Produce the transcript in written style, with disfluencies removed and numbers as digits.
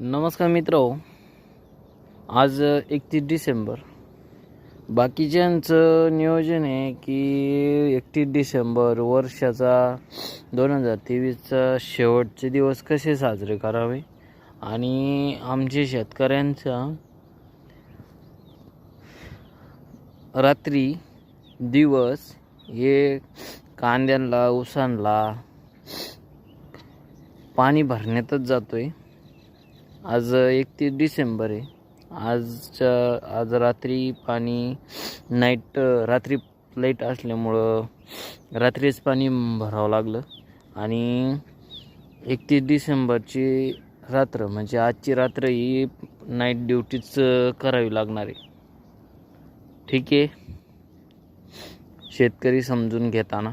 नमस्कार मित्र. आज 31 डिसेंबर. बाकीच्यांचं नियोजन आहे की 31 डिसेंबर वर्षाचा 2023चा शेवटचे दिवस कसे साजरे करावे, आणि आमचे शेतकऱ्यांचा रात्री दिवस हे कांद्यांना ऊसांना पाणी भरण्यातच जातोय. आज 31 डिसेंबर आहे. आज रात्री पाणी रात्री लाईट असल्यामुळं रात्रीच पाणी भरावं लागलं, आणि 31 डिसेंबरची रात्र म्हणजे आजची रात्र ही नाईट ड्युटीच करावी लागणार आहे. ठीक आहे, शेतकरी समजून घेताना